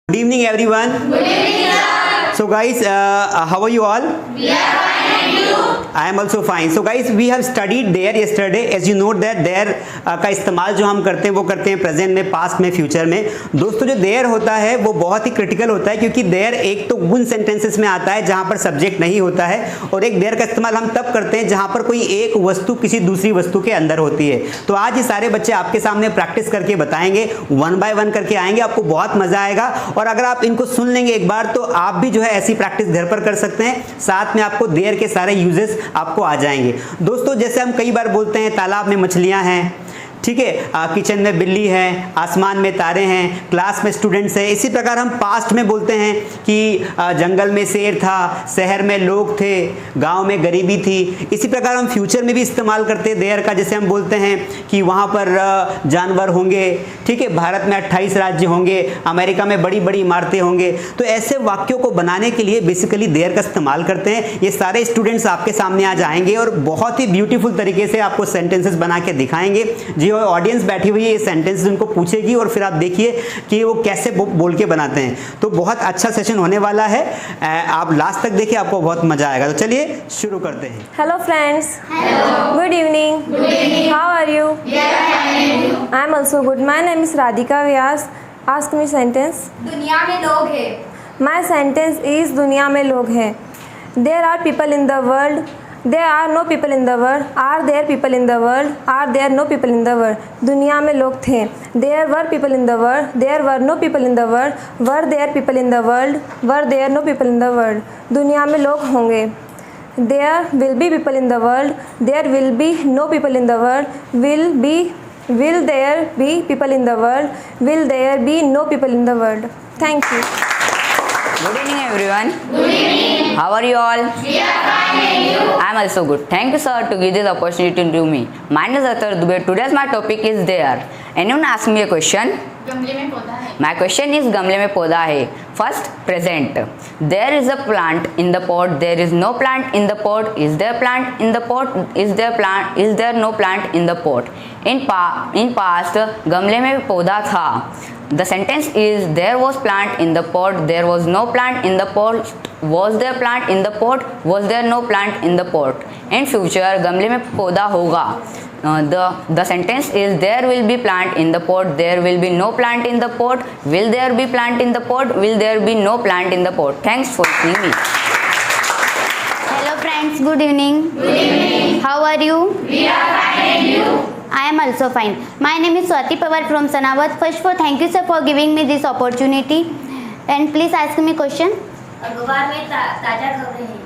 Good evening, everyone. Good evening, sir. So, guys, how are you all? We are fine, and you? I am also fine. So, guys, we have studied there yesterday. As you know that there का इस्तेमाल जो हम करते हैं वो करते हैं present में, पास्ट में, फ्यूचर में. दोस्तों, जो देयर होता है वो बहुत ही क्रिटिकल होता है, क्योंकि देयर एक तो उन सेंटेंसेस में आता है जहाँ पर सब्जेक्ट नहीं होता है, और एक देयर का इस्तेमाल हम तब करते हैं जहाँ पर कोई एक वस्तु किसी दूसरी वस्तु के अंदर होती है. तो आज ये सारे बच्चे आपके सामने प्रैक्टिस करके बताएंगे, 1 बाय 1 करके आएंगे. आपको बहुत मजा आएगा, और अगर आप इनको सुन लेंगे एक बार तो आप भी जो है ऐसी प्रैक्टिस घर पर कर सकते हैं. साथ में आपको देयर के सारे यूजेस आपको आ जाएंगे. दोस्तों, जैसे हम कई बार बोलते हैं तालाब में मछलियां हैं, ठीक है, किचन में बिल्ली है, आसमान में तारे हैं, क्लास में स्टूडेंट्स हैं. इसी प्रकार हम पास्ट में बोलते हैं कि जंगल में शेर था, शहर में लोग थे, गांव में गरीबी थी. इसी प्रकार हम फ्यूचर में भी इस्तेमाल करते हैं देयर का. जैसे हम बोलते हैं कि वहाँ पर जानवर होंगे, ठीक है, भारत में 28 राज्य होंगे, अमेरिका में बड़ी बड़ी इमारतें होंगे. तो ऐसे वाक्यों को बनाने के लिए बेसिकली देयर का इस्तेमाल करते हैं. ये सारे स्टूडेंट्स आपके सामने आज आएंगे और बहुत ही ब्यूटीफुल तरीके से आपको सेंटेंसेस बना के दिखाएंगे. जो ऑडियंस बैठी हुई है ये सेंटेंसेस उनको पूछेगी, और फिर आप देखिए कि वो कैसे बोल के बनाते हैं. तो बहुत अच्छा सेशन होने वाला है. आप लास्ट तक देखिए, आपको बहुत मजा आएगा. तो चलिए शुरू करते हैं. Hello friends. Hello. Good evening. Good evening. How are you? We are fine, and you? I am also good. My name is Radhika Vyas. Ask me sentence. दुनिया में लोग हैं. My sentence is दुनिया में लोग हैं. There are people in the world. There are no people in the world. Are there people in the world? Are there no people in the world? दुनिया में लोग थे. There were people in the world. There were no people in the world. Were there people in the world? Were there no people in the world? दुनिया में लोग होंगे. There will be people in the world. There will be no people in the world. Will there be people in the world? Will there be no people in the world? Thank you. Good evening, everyone. Good evening. How are you all? We are fine, and you? I am also good. Thank you, sir, to give this opportunity to me. My name is Atar Dubey. Today's my topic is there. Anyone ask me a question? गमले में पौधा है. My question is गमले में पौधा है. First, present. There is a plant in the pot. There is no plant in the pot. Is there plant in the pot? Is there no plant in the pot? In past, गमले में पौधा था. The sentence is there was plant in the pot. There was no plant in the pot. Was there plant in the pot? Was there no plant in the pot? In future, गमले में पौधा होगा. The sentence is there will be plant in the pot. There will be no plant in the pot. Will there be plant in the pot? Will there be no plant in the pot? Thanks for listening me. Hello friends, good evening. Good evening. How are you? We are fine, and you? I am also fine. My name is Swati Pawar from Sanawat. First of all, thank you sir for giving me this opportunity. And please ask me question. अखबार में ताजा खबरें हैं.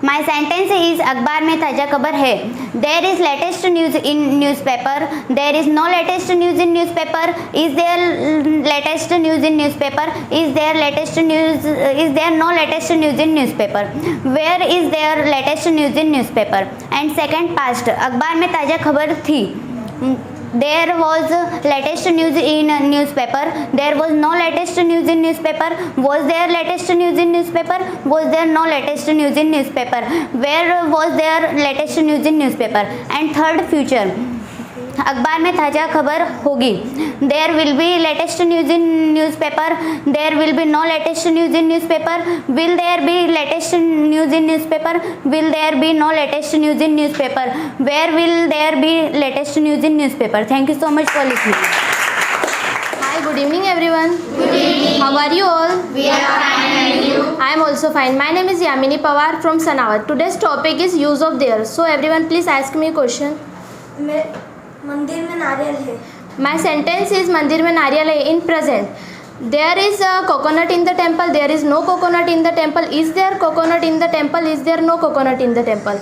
My sentence is अखबार में ताजा खबर है. There is latest news in newspaper. There is no latest news in newspaper. Is there latest news in newspaper? Is there latest news? Is there no latest news in newspaper? Where is there latest news in newspaper? And second past अखबार में ताजा खबर थी. There was latest news in newspaper. There was no latest news in newspaper. Was there latest news in newspaper? Was there no latest news in newspaper? Where was there latest news in newspaper? And third future. अखबार में ताज़ा खबर होगी. There will be latest news in newspaper. There will be no latest news in newspaper. Will there be latest news in newspaper? Will there be no latest news in newspaper? Where will there be latest news in newspaper? Thank you so much for listening. Hi, good evening everyone. Good evening. How are you all? We are fine, and you? I am also fine. My name is Yamini Pawar from Sanawat. Today's topic is use of there. So everyone please ask me a question. मंदिर में नारियल है. My sentence is मंदिर में नारियल है in present. There is a coconut in the temple. There is no coconut in the temple. Is there coconut in the temple? Is there no coconut in the temple?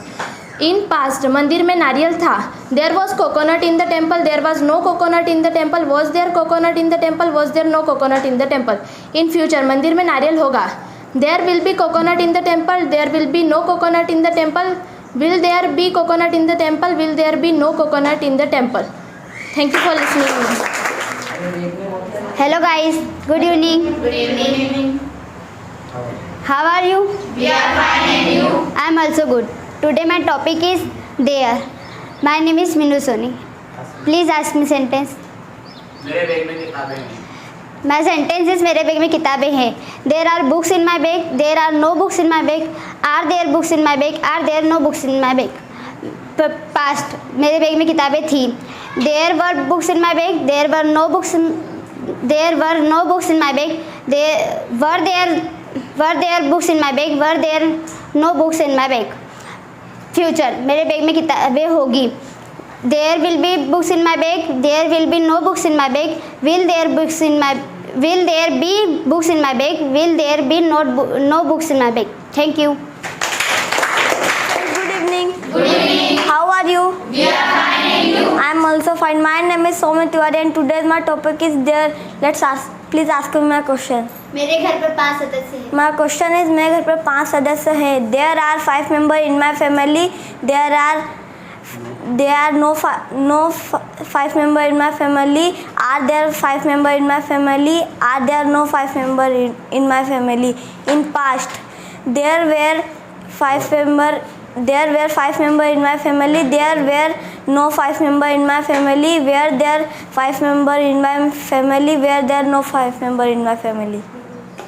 In past मंदिर में नारियल था. There was coconut in the temple. There was no coconut in the temple. Was there coconut in the temple? Was there no coconut in the temple? In future मंदिर में नारियल होगा. There will be coconut in the temple. There will be no coconut in the temple. Will there be coconut in the temple? Will there be no coconut in the temple? Thank you for listening. Hello guys, good evening. Good evening. How are you? We are fine, and you? I am also good. Today my topic is there. My name is Minu Soni. Please ask me sentence. मेरे bag में किताबें हैं. My sentence is मेरे bag में किताबें हैं. There are books in my bag. There are no books in my bag. Are there books in my bag. Are there no books in my bag. Past मेरे bag में किताबें थी. There were books in my bag. There were no books in my bag. Were there books in my bag. Were there no books in my bag. Future मेरे bag में किताबें होगी. There will be books in my bag. There will be no books in my bag. Will there be books in my bag. Will there be no books in my bag. Thank you. Good evening. How are you? We are fine and you? I am also fine. My name is Soumya Tiwari and today's my topic is there. Please ask me my question. मेरे घर पर 5 सदस्य हैं. My question is मेरे घर पर 5 सदस्य हैं. There are 5 members in my family. There are no 5 members in my family. Are there 5 members in my family? Are there no 5 members in my family? In past, there were 5 members in my family. There were no 5 members in my family. Were there 5 members in my family? Were there no 5 members in my family?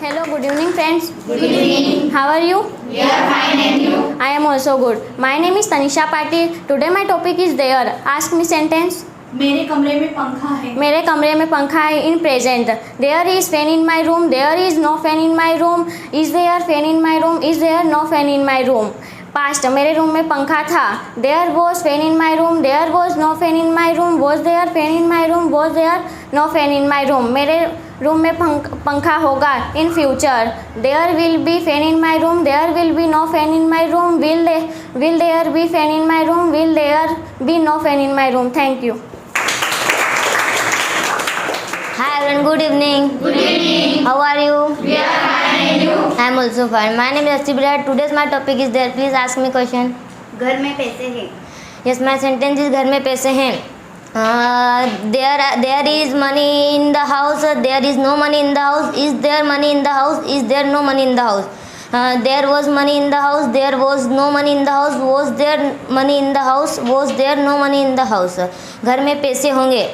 Hello, good evening friends. Good evening. How are you? We are fine and you? I am also good. My name is Tanisha Patil. Today my topic is there. Ask me sentence. मेरे कमरे में पंखा है. मेरे कमरे में पंखा है. In present, there is fan in my room. There is no fan in my room. Is there fan in my room? Is there no fan in my room? Past, मेरे रूम में पंखा था. There was fan in my room. There was no fan in my room. Was there fan in my room? Was there no fan in my room? मेरे room में पंखा होगा. In future, there will be fan in my room. There will be no fan in my room. Will there be fan in my room? Will there be no fan in my room? Thank you. Hi everyone, good evening. Good evening. How are you? We are fine and you? I am also fine. My name is Ashti Birat. Today's my topic is there. Please ask me question. घर में पैसे हैं. Yes, my sentence is घर में पैसे हैं. There is money in the house. There is no money in the house. Is there money in the house? Is there no money in the house? There was money in the house. There was no money in the house. Was there money in the house? Was there no money in the house? घर में पैसे होंगे.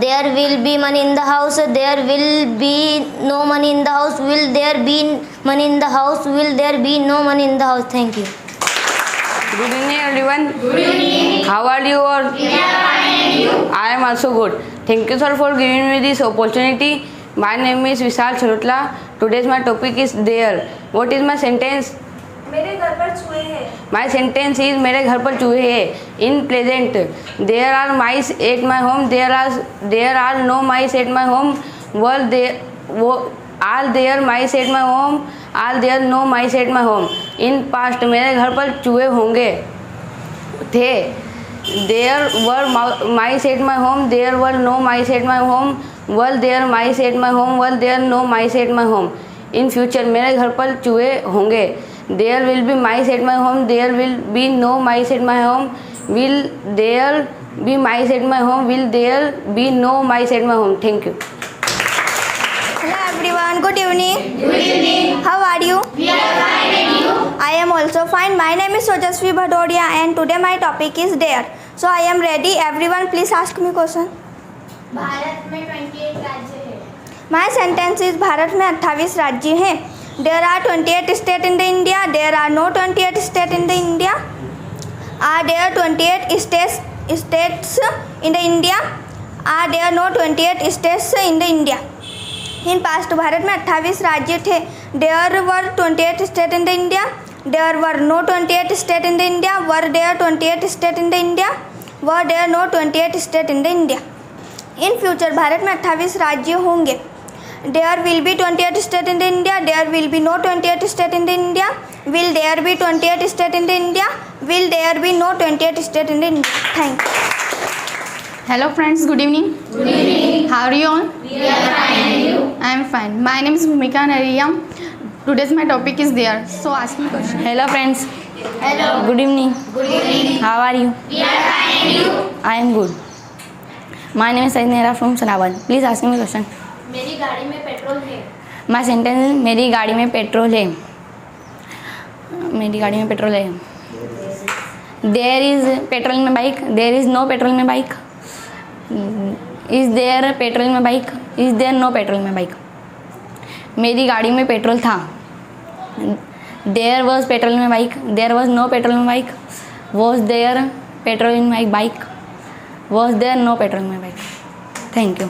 There will be money in the house. There will be no money in the house. Will there be money in the house? Will there be no money in the house? Thank you. Good evening everyone. Good evening. How are you all? We are fine and you? I am also good. Thank you sir for giving me this opportunity. My name is Vishal Charutla. Today's my topic is there. What is my sentence? मेरे घर पर चूहे हैं. My sentence is मेरे घर पर चूहे हैं. In present, there are mice at my home. There are no mice at my home. Are there mice at my home? Are there no mice at my home? In past, मेरे घर पर चूहे होंगे थे. There were mice at my home. There were no mice at my home. Were there mice at my home? Were there no mice at my home? In future, मेरे घर पर चूहे होंगे. There will be mice at my home. There will be no mice at my home. Will there be mice at my home? Will there be no mice at my home? Thank you. Hello everyone. Good evening. Good evening. How are you? We are fine and you? I am also fine. My name is Sojasvi Bhadodia and today my topic is there. So I am ready. Everyone please ask me question. Bharat में 28 राज्य हैं. My sentence is Bharat में 28 राज्य हैं. There are 28 states in the India. There are no 28 states in the India. Are there 28 states in the India? Are there no 28 states in the India? In past, Bharat में 28 राज्य थे. There were 28 states in the India. There were no 28 states in the India. Were there 28 states in the India? Were there no 28 states in the India? In future, Bharat में 28 राज्य होंगे. There will be 28 states in the India. There will be no 28 states in the India. Will there be 28 states in the India? Will there be no 28 states in the India? Thank you. Hello friends, good evening. Good evening. How are you all? We are fine and you? I am fine. My name is Bhumika Nariyam. Today's my topic is there. So ask me question. Hello friends. Hello. Good evening. Good evening. How are you? We are fine and you? I am good. My name is Sainera from Salawan. Please ask me question. मेरी गाड़ी में petrol है. My sentence मेरी गाड़ी में petrol है. मेरी गाड़ी में पेट्रोल है. There is petrol in my bike. There is no petrol in my bike. Is there petrol in my bike? Is there no petrol in my bike. मेरी गाड़ी में पेट्रोल था. There was petrol in my bike. There was no petrol in my bike. Was there petrol in my bike. Was there no petrol in my bike. Thank you.